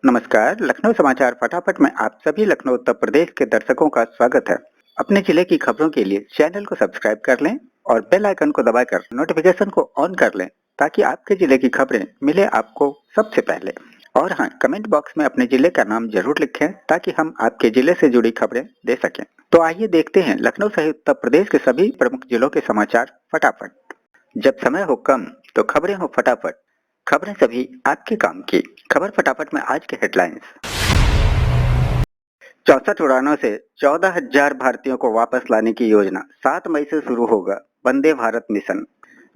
नमस्कार, लखनऊ समाचार फटाफट में आप सभी लखनऊ उत्तर प्रदेश के दर्शकों का स्वागत है। अपने जिले की खबरों के लिए चैनल को सब्सक्राइब कर लें और बेल आइकन को दबाकर नोटिफिकेशन को ऑन कर लें ताकि आपके जिले की खबरें मिले आपको सबसे पहले। और हाँ, कमेंट बॉक्स में अपने जिले का नाम जरूर लिखें ताकि हम आपके जिले से जुड़ी खबरें दे सकें। तो आइए देखते हैं लखनऊ सहित उत्तर प्रदेश के सभी प्रमुख जिलों के समाचार फटाफट। जब समय हो कम तो खबरें हो फटाफट, खबरें सभी आपके काम की। खबर फटाफट में आज के हेडलाइंस। 64 उड़ानों से 14,000 भारतीयों को वापस लाने की योजना 7 मई से शुरू होगा Vande Bharat mission.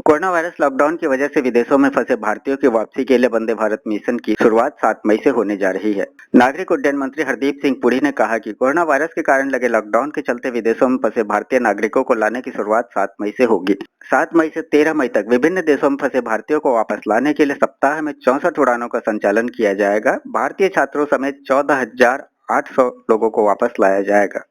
Corona virus lockdown की वजह से विदेशों में फंसे भारतीयों की वापसी के लिए वंदे भारत मिशन की शुरुआत 7 मई से होने जा रही है। नागरिक उड्डयन मंत्री हरदीप सिंह पुरी ने कहा कि कोरोना वायरस के कारण लगे लॉकडाउन के चलते विदेशों में फंसे भारतीय नागरिकों को लाने की शुरुआत 7 मई से होगी। 7 मई से 13 मई तक विभिन्न देशों में फंसे भारतीयों को वापस लाने के लिए सप्ताह में 64 उड़ानों का संचालन किया जाएगा। भारतीय छात्रों समेत 14,800 लोगों को वापस लाया जाएगा।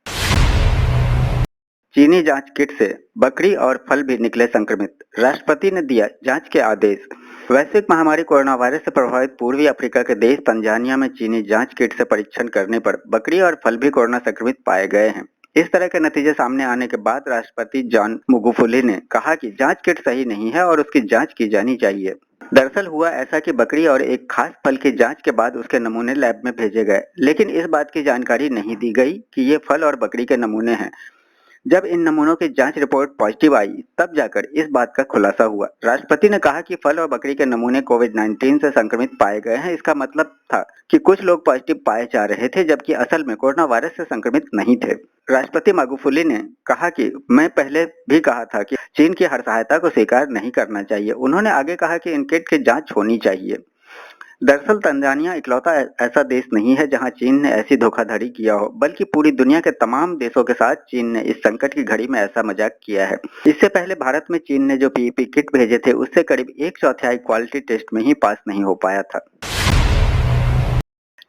चीनी जांच किट से बकरी और फल भी निकले संक्रमित, राष्ट्रपति ने दिया जांच के आदेश। वैश्विक महामारी कोरोना वायरस से प्रभावित पूर्वी अफ्रीका के देश तंजानिया में चीनी जांच किट से परीक्षण करने पर बकरी और फल भी कोरोना संक्रमित पाए गए हैं। इस तरह के नतीजे सामने आने के बाद राष्ट्रपति जॉन मगुफुली ने कहा कि जांच किट सही नहीं है और उसकी जांच की जानी चाहिए। दरअसल हुआ ऐसा कि बकरी और एक खास फल की जांच के बाद उसके नमूने लैब में भेजे गए, लेकिन इस बात की जानकारी नहीं दी गई कि ये फल और बकरी के नमूने हैं। जब इन नमूनों की जांच रिपोर्ट पॉजिटिव आई तब जाकर इस बात का खुलासा हुआ। राष्ट्रपति ने कहा कि फल और बकरी के नमूने कोविड-19 से संक्रमित पाए गए हैं। इसका मतलब था कि कुछ लोग पॉजिटिव पाए जा रहे थे जबकि असल में कोरोना वायरस से संक्रमित नहीं थे। राष्ट्रपति मागुफुली ने कहा कि मैं पहले भी कहा था कि चीन की हर सहायता को स्वीकार नहीं करना चाहिए। उन्होंने आगे कहा कि इन किट की जांच होनी चाहिए। दरअसल तंजानिया इकलौता ऐसा देश नहीं है जहां चीन ने ऐसी धोखाधड़ी किया हो, बल्कि पूरी दुनिया के तमाम देशों के साथ चीन ने इस संकट की घड़ी में ऐसा मजाक किया है। इससे पहले भारत में चीन ने जो पीपीई किट भेजे थे उससे करीब 1/4 क्वालिटी टेस्ट में ही पास नहीं हो पाया था।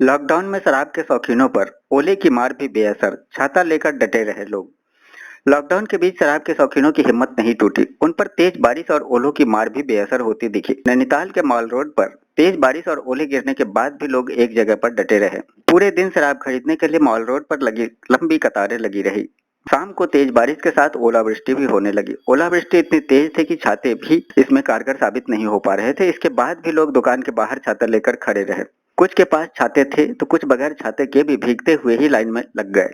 लॉकडाउन में शराब के शौकीनों पर ओले की मार भी बेअसर, छाता लेकर डटे रहे लोग। लॉकडाउन के बीच शराब के शौकीनों की हिम्मत नहीं टूटी, उन पर तेज बारिश और ओलों की मार भी बेअसर होती दिखी। नैनीताल के मॉल रोड पर तेज बारिश और ओले गिरने के बाद भी लोग एक जगह पर डटे रहे। पूरे दिन शराब खरीदने के लिए मॉल रोड पर लगी लंबी कतारें लगी रही। शाम को तेज बारिश के साथ ओलावृष्टि भी होने लगी। ओलावृष्टि इतनी तेज थी कि छाते भी इसमें कारगर साबित नहीं हो पा रहे थे। इसके बाद भी लोग दुकान के बाहर छाता लेकर खड़े रहे। कुछ के पास छाते थे तो कुछ बगैर छाते के भी भीगते हुए ही लाइन में लग गए।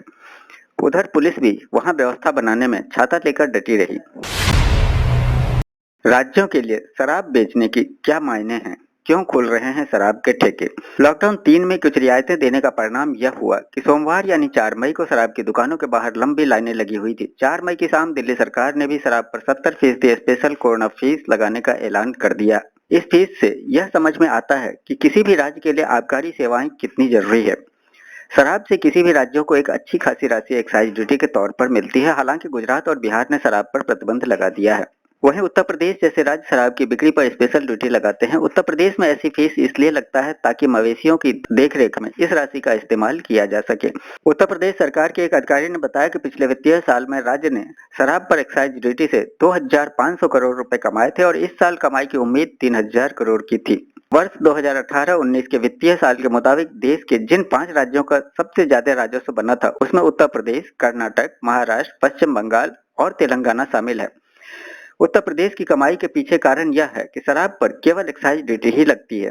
उधर पुलिस भी वहां व्यवस्था बनाने में छाता लेकर डटी रही। राज्यों के लिए शराब बेचने की क्या मायने हैं? क्यों खुल रहे हैं शराब के ठेके? लॉकडाउन 3 में कुछ रियायतें देने का परिणाम यह हुआ कि सोमवार यानी 4 मई को शराब की दुकानों के बाहर लंबी लाइनें लगी हुई थी। 4 मई की शाम दिल्ली सरकार ने भी शराब पर 70% स्पेशल कोरोना फीस लगाने का ऐलान कर दिया। इस फीस से यह समझ में आता है कि किसी भी राज्य के लिए आबकारी सेवाएं कितनी जरूरी है। शराब से किसी भी राज्यों को एक अच्छी खासी राशि एक्साइज ड्यूटी के तौर पर मिलती है। हालांकि गुजरात और बिहार ने शराब पर प्रतिबंध लगा दिया है। वहीं उत्तर प्रदेश जैसे राज्य शराब की बिक्री पर स्पेशल ड्यूटी लगाते हैं। उत्तर प्रदेश में ऐसी फीस इसलिए लगता है ताकि मवेशियों की देखरेख में इस राशि का इस्तेमाल किया जा सके। उत्तर प्रदेश सरकार के एक अधिकारी ने बताया कि पिछले वित्तीय साल में राज्य ने शराब पर एक्साइज ड्यूटी से 2,500 करोड़ रुपए कमाए थे और इस साल कमाई की उम्मीद 3,000 करोड़ की थी। वर्ष 2018-19 के वित्तीय साल के मुताबिक देश के जिन 5 राज्यों का सबसे ज्यादा राजस्व बना था उसमें उत्तर प्रदेश, कर्नाटक, महाराष्ट्र, पश्चिम बंगाल और तेलंगाना शामिल है। उत्तर प्रदेश की कमाई के पीछे कारण यह है कि शराब पर केवल एक्साइज ड्यूटी ही लगती है।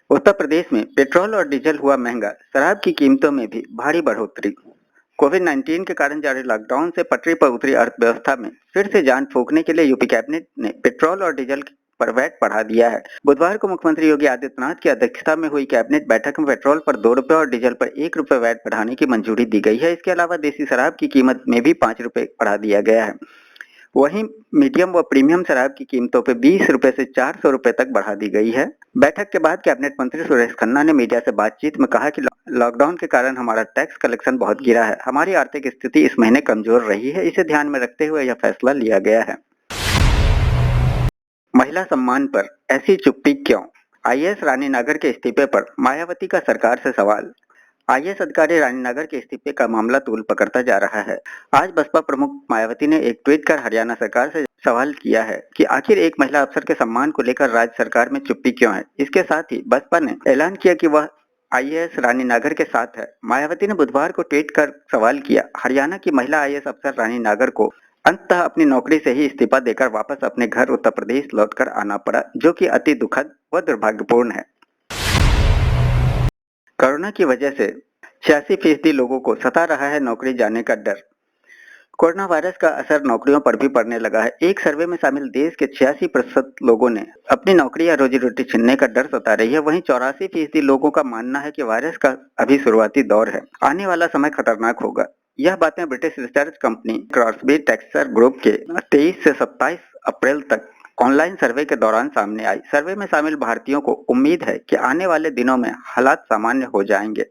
उत्तर प्रदेश में पेट्रोल और डीजल हुआ महंगा, शराब की कीमतों में भी भारी बढ़ोतरी। कोविड-19 के कारण जारी लॉकडाउन से पटरी पर उतरी अर्थव्यवस्था में फिर से जान फूंकने के लिए यूपी कैबिनेट ने पेट्रोल और डीजल पर वैट बढ़ा दिया है। बुधवार को मुख्यमंत्री योगी आदित्यनाथ की अध्यक्षता में हुई कैबिनेट बैठक में पेट्रोल पर 2 रुपए और डीजल पर 1 रुपए वैट बढ़ाने की मंजूरी दी गई है। इसके अलावा देसी शराब की कीमत में भी 5 रुपए बढ़ा दिया गया है। वहीं मीडियम व प्रीमियम शराब की कीमतों पर 20 रुपए से 400 रुपए तक बढ़ा दी गई है। बैठक के बाद कैबिनेट मंत्री सुरेश खन्ना ने मीडिया से बातचीत में कहा कि लॉकडाउन के कारण हमारा टैक्स कलेक्शन बहुत गिरा है। हमारी आर्थिक स्थिति इस महीने कमजोर रही है। इसे ध्यान में रखते हुए यह फैसला लिया गया है। महिला सम्मान पर ऐसी चुप्पी क्यों? आईएएस रानी नागर के इस्तीफे पर मायावती का सरकार से सवाल। आईएएस अधिकारी रानी नागर के इस्तीफे का मामला तूल पकड़ता जा रहा है। आज बसपा प्रमुख मायावती ने एक ट्वीट कर हरियाणा सरकार से सवाल किया है कि आखिर एक महिला अफसर के सम्मान को लेकर राज्य सरकार में चुप्पी क्यों है। इसके साथ ही बसपा ने ऐलान किया कि वह आईएएस रानी नागर के साथ है। मायावती ने बुधवार को ट्वीट कर सवाल किया, हरियाणा की महिला आईएएस अफसर रानी नागर को अंततः अपनी नौकरी से ही इस्तीफा देकर वापस अपने घर उत्तर प्रदेश लौटकर आना पड़ा, जो कि अति दुखद व दुर्भाग्यपूर्ण है। कोरोना की वजह से 86% लोगों को सता रहा है नौकरी जाने का डर। कोरोना वायरस का असर नौकरियों पर भी पड़ने लगा है। एक सर्वे में शामिल देश के 86% लोगों ने अपनी नौकरी या रोजी रोटी छीनने का डर सता रही है। वहीं 84% लोगों का मानना है कि वायरस का अभी शुरुआती दौर है, आने वाला समय खतरनाक होगा। यह बातें British research company Crosby texture group के 23 से 27 अप्रैल तक ऑनलाइन सर्वे के दौरान सामने आई। सर्वे में शामिल भारतीयों को उम्मीद है कि आने वाले दिनों में हालात सामान्य हो जाएंगे।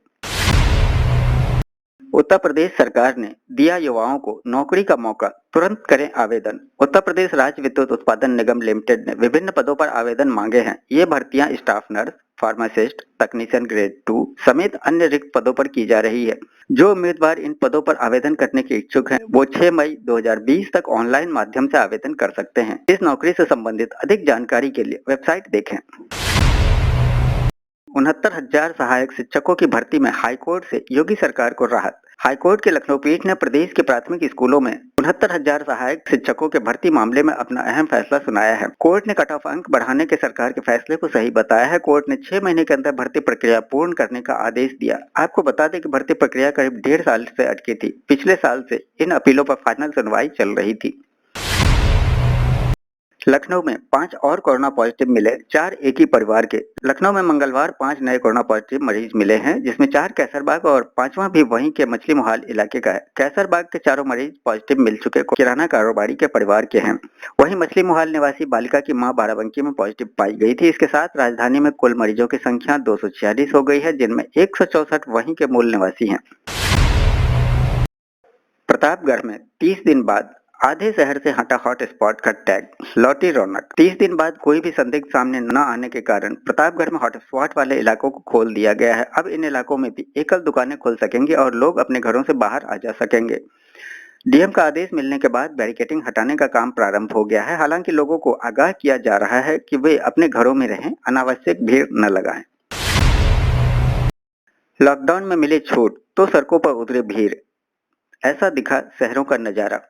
उत्तर प्रदेश सरकार ने दिया युवाओं को नौकरी का मौका, तुरंत करें आवेदन। उत्तर प्रदेश राज्य विद्युत उत्पादन निगम लिमिटेड ने विभिन्न पदों पर आवेदन मांगे हैं। ये भर्तियां स्टाफ नर्स, फार्मासिस्ट, तकनीशियन ग्रेड 2 समेत अन्य रिक्त पदों पर की जा रही है। जो उम्मीदवार इन पदों पर आवेदन करने के इच्छुक हैं, वो 6 मई 2020 तक ऑनलाइन माध्यम से आवेदन कर सकते हैं। इस नौकरी से संबंधित अधिक जानकारी के लिए वेबसाइट देखें। 69,000 सहायक शिक्षकों की भर्ती में हाईकोर्ट से योगी सरकार को राहत। हाईकोर्ट के लखनऊ पीठ ने प्रदेश के प्राथमिक स्कूलों में 69,000 सहायक शिक्षकों के भर्ती मामले में अपना अहम फैसला सुनाया है। कोर्ट ने कट ऑफ अंक बढ़ाने के सरकार के फैसले को सही बताया है। कोर्ट ने 6 महीने के अंदर भर्ती प्रक्रिया पूर्ण करने का आदेश दिया। आपको बता दें कि भर्ती प्रक्रिया करीब 1.5 साल से अटकी थी। पिछले साल से इन अपीलों पर फाइनल सुनवाई चल रही थी। लखनऊ में 5 और कोरोना पॉजिटिव मिले, 4 एक ही परिवार के। लखनऊ में मंगलवार 5 नए कोरोना पॉजिटिव मरीज मिले हैं, जिसमें 4 कैसरबाग और 5वां भी वहीं के मछली मोहाल इलाके का है। कैसरबाग के चारों मरीज पॉजिटिव मिल चुके किराना कारोबारी के परिवार के हैं। वहीं मछली मोहाल निवासी बालिका की मां बाराबंकी में पॉजिटिव पाई गई थी। इसके साथ राजधानी में कुल मरीजों की संख्या 246 हो गई है, जिनमें 164 वहीं के मूल निवासी हैं। प्रतापगढ़ में 30 दिन बाद आधे शहर से हटा हॉटस्पॉट का टैग, लौटी रौनक। 30 दिन बाद कोई भी संदिग्ध सामने न आने के कारण प्रतापगढ़ में हॉटस्पॉट वाले इलाकों को खोल दिया गया है। अब इन इलाकों में भी एकल दुकानें खुल सकेंगी और लोग अपने घरों से बाहर आ जा सकेंगे। डीएम का आदेश मिलने के बाद बैरिकेडिंग हटाने का काम प्रारंभ हो गया है। हालांकि लोगों को आगाह किया जा रहा है कि वे अपने घरों में रहें, अनावश्यक भीड़ न लगाएं। लॉकडाउन में मिली छूट तो सड़कों पर उतरी भीड़, ऐसा दिखा शहरों का नजारा।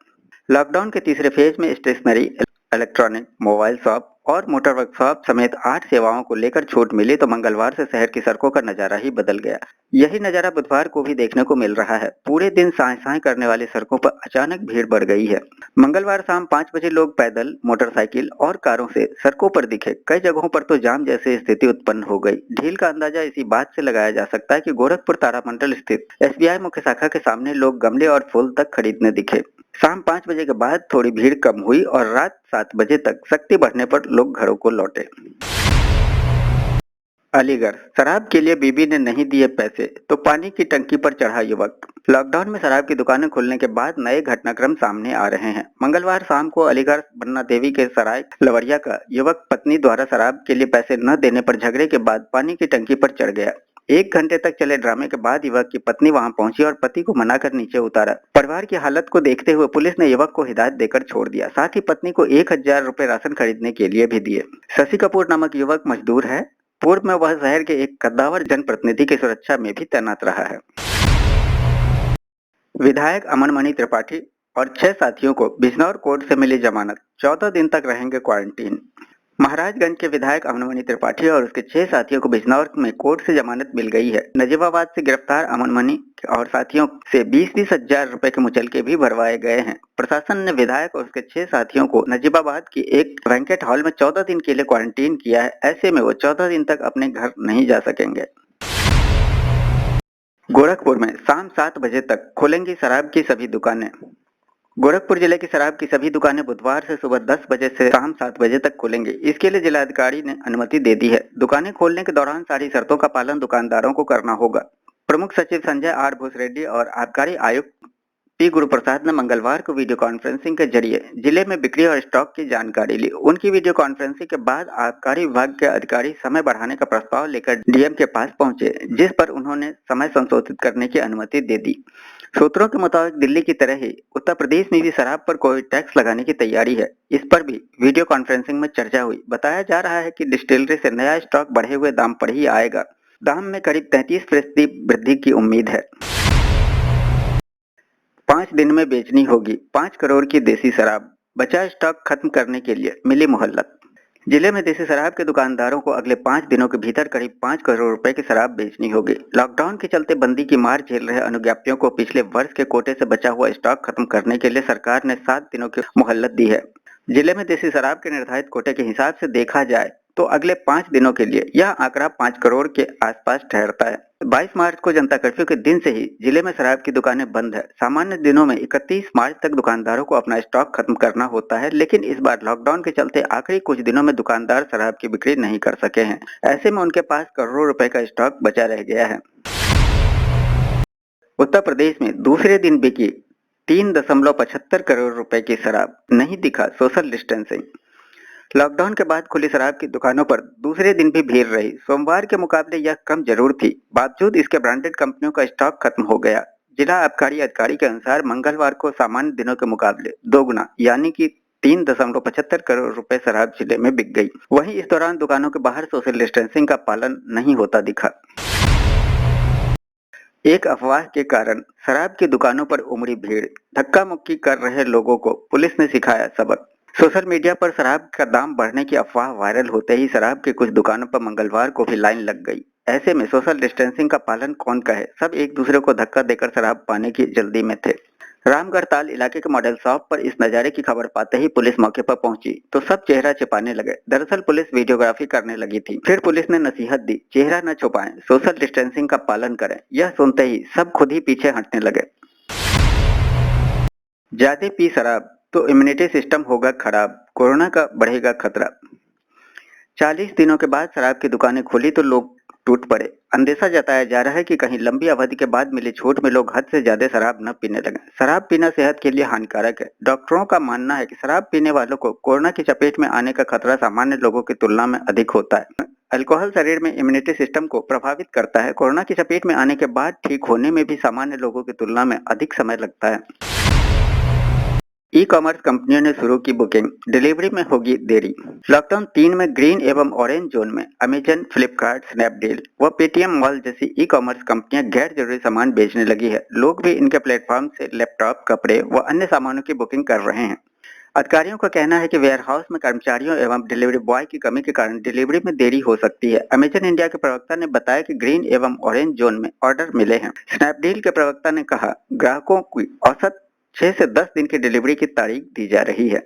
लॉकडाउन के तीसरे फेज में स्टेशनरी, इलेक्ट्रॉनिक, मोबाइल शॉप और मोटर वर्कशॉप समेत 8 सेवाओं को लेकर छूट मिली तो मंगलवार से शहर की सड़कों का नजारा ही बदल गया। यही नजारा बुधवार को भी देखने को मिल रहा है। पूरे दिन साए साए करने वाली सड़कों पर अचानक भीड़ बढ़ गई है। मंगलवार शाम 5 बजे लोग पैदल, मोटरसाइकिल और कारों से सड़कों पर दिखे। कई जगहों पर तो जाम जैसी स्थिति उत्पन्न हो गई। ढील का अंदाजा इसी बात से लगाया जा सकता है कि गोरखपुर तारामंडल स्थित एसबीआई मुख्य शाखा के सामने लोग गमले और फूल तक खरीदने दिखे। शाम 5 बजे के बाद थोड़ी भीड़ कम हुई और रात 7 बजे तक सख्ती बढ़ने पर लोग घरों को लौटे। अलीगढ़, शराब के लिए बीबी ने नहीं दिए पैसे तो पानी की टंकी पर चढ़ा युवक। लॉकडाउन में शराब की दुकानें खुलने के बाद नए घटनाक्रम सामने आ रहे हैं। मंगलवार शाम को अलीगढ़ बन्ना देवी के सराय लवरिया का युवक पत्नी द्वारा शराब के लिए पैसे न देने पर झगड़े के बाद पानी की टंकी पर चढ़ गया। 1 घंटे तक चले ड्रामे के बाद युवक की पत्नी वहां पहुंची और पति को मनाकर नीचे उतारा। परिवार की हालत को देखते हुए पुलिस ने युवक को हिदायत देकर छोड़ दिया। साथ ही पत्नी को 1000 रुपए राशन खरीदने के लिए भी दिए। शशि कपूर नामक युवक मजदूर है। पूर्व में वह शहर के एक कद्दावर जनप्रतिनिधि की सुरक्षा में भी तैनात रहा है। विधायक अमन मणि त्रिपाठी और 6 साथियों को बिजनौर कोर्ट से मिली जमानत, 14 दिन तक रहेंगे क्वारंटीन। महाराजगंज के विधायक अमन मणि त्रिपाठी और उसके 6 साथियों को बिजनौर में कोर्ट से जमानत मिल गई है। नजीबाबाद से गिरफ्तार अमन मणि और साथियों से 20-20 हजार रुपए के मुचलके भी भरवाए गए हैं। प्रशासन ने विधायक और उसके 6 साथियों को नजीबाबाद की एक बैंकेट हॉल में 14 दिन के लिए क्वारंटीन किया है। ऐसे में वो 14 दिन तक अपने घर नहीं जा सकेंगे। गोरखपुर में शाम 7 बजे तक खुलेंगी शराब की सभी दुकानें। गोरखपुर जिले की शराब की सभी दुकानें बुधवार से सुबह 10 बजे से शाम 7 बजे तक खुलेंगी। इसके लिए जिलाधिकारी ने अनुमति दे दी है। दुकानें खोलने के दौरान सारी शर्तों का पालन दुकानदारों को करना होगा। प्रमुख सचिव संजय आर भूसरेड्डी और आबकारी आयुक्त पी गुरुप्रसाद ने मंगलवार को वीडियो कॉन्फ्रेंसिंग के जरिए जिले में बिक्री और स्टॉक की जानकारी ली। उनकी वीडियो कॉन्फ्रेंसिंग के बाद आबकारी विभाग के अधिकारी समय बढ़ाने का प्रस्ताव लेकर डीएम के पास पहुंचे, जिस पर उन्होंने समय संशोधित करने की अनुमति दे दी। सूत्रों के मुताबिक दिल्ली की तरह ही उत्तर प्रदेश में भी शराब पर कोई टैक्स लगाने की तैयारी है। इस पर भी वीडियो कॉन्फ्रेंसिंग में चर्चा हुई। बताया जा रहा है कि डिस्टिलरी से नया स्टॉक बढ़े हुए दाम पर ही आएगा। दाम में करीब 33% वृद्धि की उम्मीद है। 5 दिन में बेचनी होगी 5 करोड़ की देसी शराब, बचा स्टॉक खत्म करने के लिए मिली मोहलत। जिले में देसी शराब के दुकानदारों को अगले 5 दिनों के भीतर करीब 5 करोड़ रुपए की शराब बेचनी होगी। लॉकडाउन के चलते बंदी की मार झेल रहे अनुज्ञापियों को पिछले वर्ष के कोटे से बचा हुआ स्टॉक खत्म करने के लिए सरकार ने 7 दिनों की मोहलत दी है। जिले में देसी शराब के निर्धारित कोटे के हिसाब से देखा जाए तो अगले 5 दिनों के लिए यह आंकड़ा 5 करोड़ के आसपास ठहरता है। 22 मार्च को जनता कर्फ्यू के दिन से ही जिले में शराब की दुकानें बंद है। सामान्य दिनों में 31 मार्च तक दुकानदारों को अपना स्टॉक खत्म करना होता है, लेकिन इस बार लॉकडाउन के चलते आखिरी कुछ दिनों में दुकानदार शराब की बिक्री नहीं कर सके हैं। ऐसे में उनके पास करोड़ों रुपए का स्टॉक बचा रह गया है। उत्तर प्रदेश में दूसरे दिन बिकी 3.75 करोड़ रुपए की शराब, नहीं दिखा सोशल डिस्टेंसिंग। लॉकडाउन के बाद खुली शराब की दुकानों पर दूसरे दिन भी भीड़ रही। सोमवार के मुकाबले यह कम जरूर थी, बावजूद इसके ब्रांडेड कंपनियों का स्टॉक खत्म हो गया। जिला आबकारी अधिकारी के अनुसार मंगलवार को सामान्य दिनों के मुकाबले दोगुना यानी कि 3.75 करोड़ रुपए शराब जिले में बिक गई। वहीं इस दौरान दुकानों के बाहर सोशल डिस्टेंसिंग का पालन नहीं होता दिखा। एक अफवाह के कारण शराब की दुकानों पर उमड़ी भीड़, धक्का मुक्की कर रहे लोगों को पुलिस ने सिखाया सबक। सोशल मीडिया पर शराब का दाम बढ़ने की अफवाह वायरल होते ही शराब की कुछ दुकानों पर मंगलवार को भी लाइन लग गई। ऐसे में सोशल डिस्टेंसिंग का पालन कौन करे, सब एक दूसरे को धक्का देकर शराब पाने की जल्दी में थे। रामगढ़ ताल इलाके के मॉडल शॉप पर इस नजारे की खबर पाते ही पुलिस मौके पर पहुंची तो सब चेहरा छिपाने लगे। दरअसल पुलिस वीडियोग्राफी करने लगी थी। फिर पुलिस ने नसीहत दी, चेहरा न छुपाएं, सोशल डिस्टेंसिंग का पालन करें। यह सुनते ही सब खुद ही पीछे हटने लगे। ज्यादा पी शराब तो इम्यूनिटी सिस्टम होगा खराब, कोरोना का बढ़ेगा खतरा। 40 दिनों के बाद शराब की दुकानें खुली तो लोग टूट पड़े। अंदेशा जताया जा रहा है कि कहीं लंबी अवधि के बाद मिली छूट में लोग हद से ज्यादा शराब न पीने लगे। शराब पीना सेहत के लिए हानिकारक है। डॉक्टरों का मानना है कि शराब पीने वालों को कोरोना की चपेट में आने का खतरा सामान्य लोगों की तुलना में अधिक होता है। अल्कोहल शरीर में इम्यूनिटी सिस्टम को प्रभावित करता है। कोरोना की चपेट में आने के बाद ठीक होने में भी सामान्य लोगों की तुलना में अधिक समय लगता है। ई कॉमर्स कंपनियों ने शुरू की बुकिंग, डिलीवरी में होगी देरी। लॉकडाउन 3 में ग्रीन एवं ऑरेंज जोन में अमेजन, फ्लिपकार्ट, स्नैपडील व पेटीएम मॉल जैसी ई कॉमर्स कंपनियां गैर जरूरी सामान बेचने लगी है। लोग भी इनके प्लेटफॉर्म से लैपटॉप, कपड़े व अन्य सामानों की बुकिंग कर रहे हैं। अधिकारियों का कहना है कि वेयरहाउस में कर्मचारियों एवं डिलीवरी बॉय की कमी के कारण डिलीवरी में देरी हो सकती है। अमेजन इंडिया के प्रवक्ता ने बताया कि ग्रीन एवं ऑरेंज जोन में ऑर्डर मिले हैं। स्नैपडील के प्रवक्ता ने कहा, ग्राहकों की औसत 6 से 10 दिन की डिलीवरी की तारीख दी जा रही है।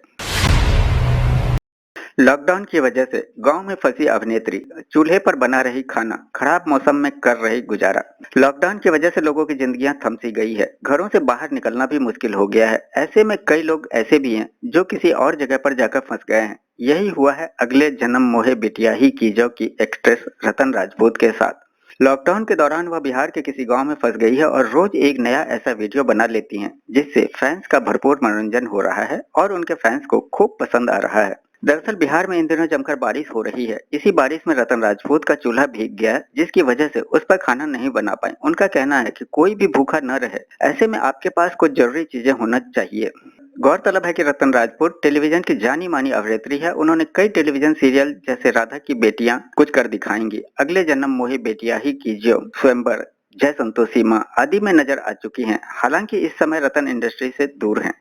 लॉकडाउन की वजह से गांव में फंसी अभिनेत्री, चूल्हे पर बना रही खाना, खराब मौसम में कर रही गुजारा। लॉकडाउन की वजह से लोगों की जिंदगियां थम सी गई है। घरों से बाहर निकलना भी मुश्किल हो गया है। ऐसे में कई लोग ऐसे भी हैं जो किसी और जगह पर जाकर फंस गए हैं। यही हुआ है अगले जन्म मोहे बिटिया ही कीजो की एक्ट्रेस रतन राजपूत के साथ। लॉकडाउन के दौरान वह बिहार के किसी गांव में फंस गई है और रोज एक नया ऐसा वीडियो बना लेती हैं, जिससे फैंस का भरपूर मनोरंजन हो रहा है और उनके फैंस को खूब पसंद आ रहा है। दरअसल बिहार में इन दिनों जमकर बारिश हो रही है। इसी बारिश में रतन राजपूत का चूल्हा भीग गया, जिसकी वजह से उस पर खाना नहीं बना पाए। उनका कहना है कि कोई भी भूखा न रहे, ऐसे में आपके पास कुछ जरूरी चीजें होना चाहिए। गौरतलब है कि रतन राजपूत टेलीविजन की जानी मानी अभिनेत्री है। उन्होंने कई टेलीविजन सीरियल जैसे राधा की बेटियां कुछ कर दिखाएंगी, अगले जन्म मोहे बेटिया ही कीजियो, स्वयंवर, जय संतोषी माँ आदि में नजर आ चुकी हैं। हालांकि इस समय रतन इंडस्ट्री से दूर हैं।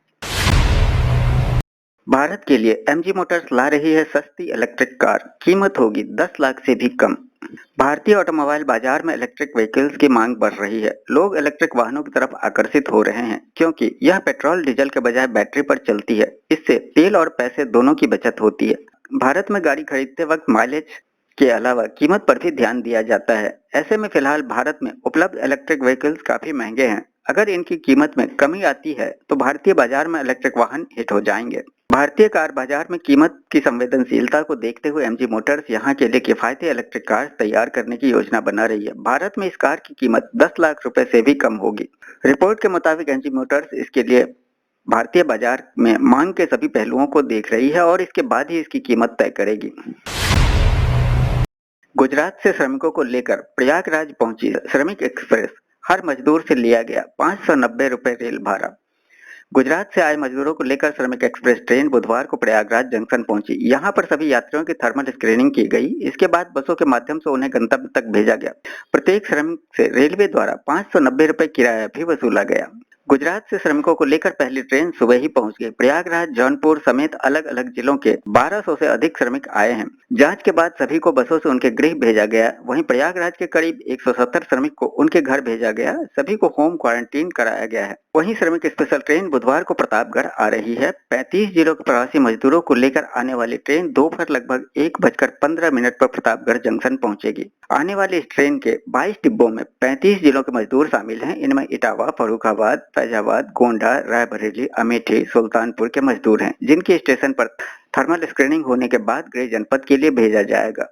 भारत के लिए एमजी मोटर्स ला रही है सस्ती इलेक्ट्रिक कार, कीमत होगी 10 लाख से भी कम। भारतीय ऑटोमोबाइल बाजार में इलेक्ट्रिक व्हीकल्स की मांग बढ़ रही है। लोग इलेक्ट्रिक वाहनों की तरफ आकर्षित हो रहे हैं क्योंकि यह पेट्रोल डीजल के बजाय बैटरी पर चलती है। इससे तेल और पैसे दोनों की बचत होती है। भारत में गाड़ी खरीदते वक्त माइलेज के अलावा कीमत पर भी ध्यान दिया जाता है। ऐसे में फिलहाल भारत में उपलब्ध इलेक्ट्रिक व्हीकल्स काफी महंगे हैं। अगर इनकी कीमत में कमी आती है तो भारतीय बाजार में इलेक्ट्रिक वाहन हिट हो जाएंगे। भारतीय कार बाजार में कीमत की संवेदनशीलता को देखते हुए एमजी मोटर्स यहां के लिए किफायती इलेक्ट्रिक कार तैयार करने की योजना बना रही है। भारत में इस कार की कीमत 10 लाख रुपए से भी कम होगी। रिपोर्ट के मुताबिक एमजी मोटर्स इसके लिए भारतीय बाजार में मांग के सभी पहलुओं को देख रही है और इसके बाद ही इसकी कीमत तय करेगी। गुजरात से श्रमिकों को लेकर प्रयागराज पहुंची श्रमिक एक्सप्रेस, हर मजदूर से लिया गया 590 रुपए रेल भाड़ा। गुजरात से आए मजदूरों को लेकर श्रमिक एक्सप्रेस ट्रेन बुधवार को प्रयागराज जंक्शन पहुंची। यहां पर सभी यात्रियों की थर्मल स्क्रीनिंग की गई। इसके बाद बसों के माध्यम से उन्हें गंतव्य तक भेजा गया। प्रत्येक श्रमिक से रेलवे द्वारा 590 रुपए किराया भी वसूला गया। गुजरात से श्रमिकों को लेकर पहली ट्रेन सुबह ही पहुंच गई। प्रयागराज, जौनपुर समेत अलग अलग जिलों के 1200 से अधिक श्रमिक आए हैं। जांच के बाद सभी को बसों से उनके गृह भेजा गया। वहीं प्रयागराज के करीब 170 श्रमिक को उनके घर भेजा गया। सभी को होम क्वारंटीन कराया गया है। वहीं श्रमिक स्पेशल ट्रेन बुधवार को प्रतापगढ़ आ रही है। 35 जिलों के प्रवासी मजदूरों को लेकर आने वाली ट्रेन दोपहर लगभग 1:15 पर प्रतापगढ़ जंक्शन पहुंचेगी। आने वाली इस ट्रेन के 22 डिब्बों में 35 जिलों के मजदूर शामिल हैं। इनमें इटावा, फर्रुखाबाद, फैजाबाद, गोंडा, रायबरेली, अमेठी, सुल्तानपुर के मजदूर हैं, जिनकी स्टेशन पर थर्मल स्क्रीनिंग होने के बाद गृह जनपद के लिए भेजा जाएगा।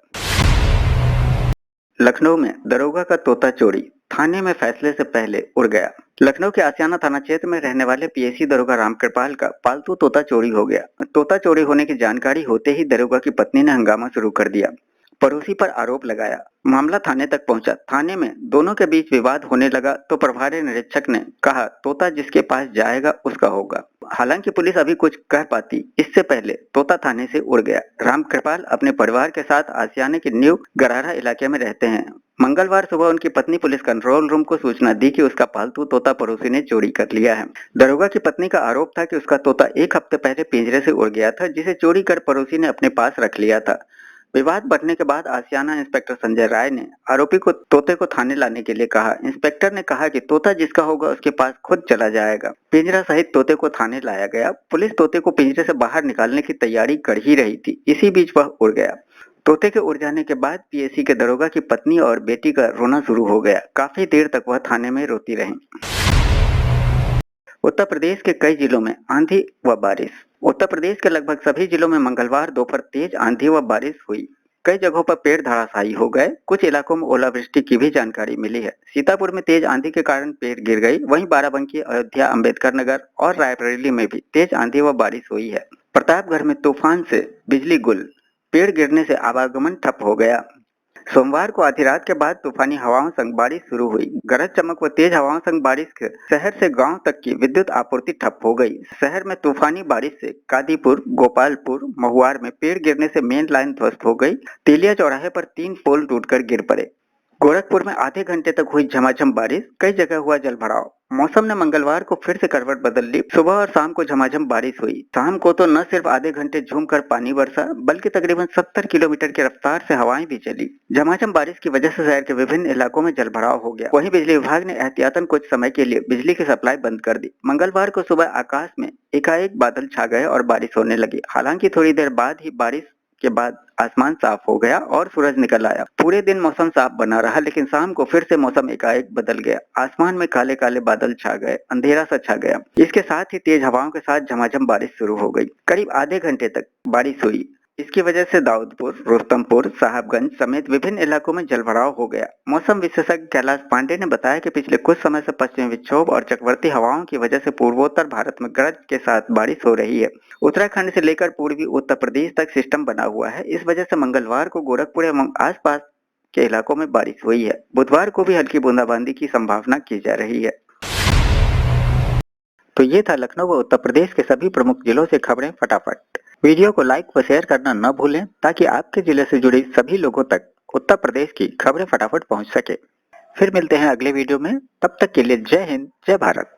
लखनऊ में दरोगा का तोता चोरी, थाने में फैसले से पहले उड़ गया। लखनऊ के आसियाना थाना क्षेत्र में रहने वाले पीएसी दरोगा रामकृपाल का पालतू तोता चोरी हो गया। तोता चोरी होने की जानकारी होते ही दरोगा की पत्नी ने हंगामा शुरू कर दिया। पड़ोसी पर आरोप लगाया। मामला थाने तक पहुंचा। थाने में दोनों के बीच विवाद होने लगा तो प्रभारी निरीक्षक ने कहा, तोता जिसके पास जाएगा उसका होगा। हालांकि पुलिस अभी कुछ कह पाती, इससे पहले तोता थाने से उड़ गया। रामकृपाल अपने परिवार के साथ आसियाने के न्यू गरारा इलाके में रहते हैं। मंगलवार सुबह उनकी पत्नी पुलिस कंट्रोल रूम को सूचना दी कि उसका पालतू तोता पड़ोसी ने चोरी कर लिया है। दरोगा की पत्नी का आरोप था कि उसका तोता एक हफ्ते पहले पिंजरे से उड़ गया था, जिसे चोरी कर पड़ोसी ने अपने पास रख लिया था। विवाद बढ़ने के बाद आसियाना इंस्पेक्टर संजय राय ने आरोपी को तोते को थाने लाने के लिए कहा। इंस्पेक्टर ने कहा कि तोता जिसका होगा उसके पास खुद चला जाएगा। पिंजरा सहित तोते को थाने लाया गया। पुलिस तोते को पिंजरे से बाहर निकालने की तैयारी कर ही रही थी। इसी बीच वह उड़ गया। तोते के उड़ जाने के बाद पीएसी के दरोगा की पत्नी और बेटी का रोना शुरू हो गया। काफी देर तक वह थाने में रोती रही। उत्तर प्रदेश के कई जिलों में आंधी व बारिश। उत्तर प्रदेश के लगभग सभी जिलों में मंगलवार दोपहर तेज आंधी व बारिश हुई। कई जगहों पर पेड़ धराशायी हो गए। कुछ इलाकों में ओलावृष्टि की भी जानकारी मिली है। सीतापुर में तेज आंधी के कारण पेड़ गिर गई। वहीं बाराबंकी, अयोध्या, अंबेडकर नगर और रायबरेली में भी तेज आंधी व बारिश हुई है। प्रतापगढ़ में तूफान से बिजली गुल, पेड़ गिरने से आवागमन ठप हो गया। सोमवार को आधी रात के बाद तूफानी हवाओं संग बारिश शुरू हुई। गरज चमक व तेज हवाओं संग बारिश से शहर से गांव तक की विद्युत आपूर्ति ठप हो गई। शहर में तूफानी बारिश से कादीपुर, गोपालपुर, महुआर में पेड़ गिरने से मेन लाइन ध्वस्त हो गई। तेलिया चौराहे पर 3 पोल टूटकर गिर पड़े। गोरखपुर में आधे घंटे तक हुई झमाझम बारिश। कई जगह हुआ जलभराव। मौसम ने मंगलवार को फिर से करवट बदल ली। सुबह और शाम को झमाझम बारिश हुई। शाम को तो न सिर्फ आधे घंटे झूमकर पानी बरसा, बल्कि तकरीबन 70 किलोमीटर की रफ्तार से हवाएं भी चली। झमाझम बारिश की वजह से शहर के विभिन्न इलाकों में जलभराव हो गया। वहीं बिजली विभाग ने एहतियातन कुछ समय के लिए बिजली की सप्लाई बंद कर दी। मंगलवार को सुबह आकाश में एकाएक बादल छा गए और बारिश होने लगी। हालांकि थोड़ी देर बाद ही बारिश के बाद आसमान साफ हो गया और सूरज निकल आया। पूरे दिन मौसम साफ बना रहा, लेकिन शाम को फिर से मौसम एकाएक बदल गया। आसमान में काले काले बादल छा गए, अंधेरा सा छा गया। इसके साथ ही तेज हवाओं के साथ झमाझम बारिश शुरू हो गई। करीब आधे घंटे तक बारिश हुई। इसकी वजह से दाऊदपुर, रुस्तमपुर, साहबगंज समेत विभिन्न इलाकों में जलभराव हो गया। मौसम विशेषज्ञ कैलाश पांडे ने बताया कि पिछले कुछ समय से पश्चिमी विक्षोभ और चक्रवर्ती हवाओं की वजह से पूर्वोत्तर भारत में गरज के साथ बारिश हो रही है। उत्तराखंड से लेकर पूर्वी उत्तर प्रदेश तक सिस्टम बना हुआ है। इस वजह से मंगलवार को गोरखपुर एवं आसपास के इलाकों में बारिश हुई है। बुधवार को भी हल्की बूंदाबांदी की संभावना की जा रही है। तो ये था लखनऊ व उत्तर प्रदेश के सभी प्रमुख जिलों से खबरें फटाफट। वीडियो को लाइक व शेयर करना न भूलें, ताकि आपके जिले से जुड़ी सभी लोगों तक उत्तर प्रदेश की खबरें फटाफट पहुंच सके। फिर मिलते हैं अगले वीडियो में। तब तक के लिए जय हिंद, जय भारत।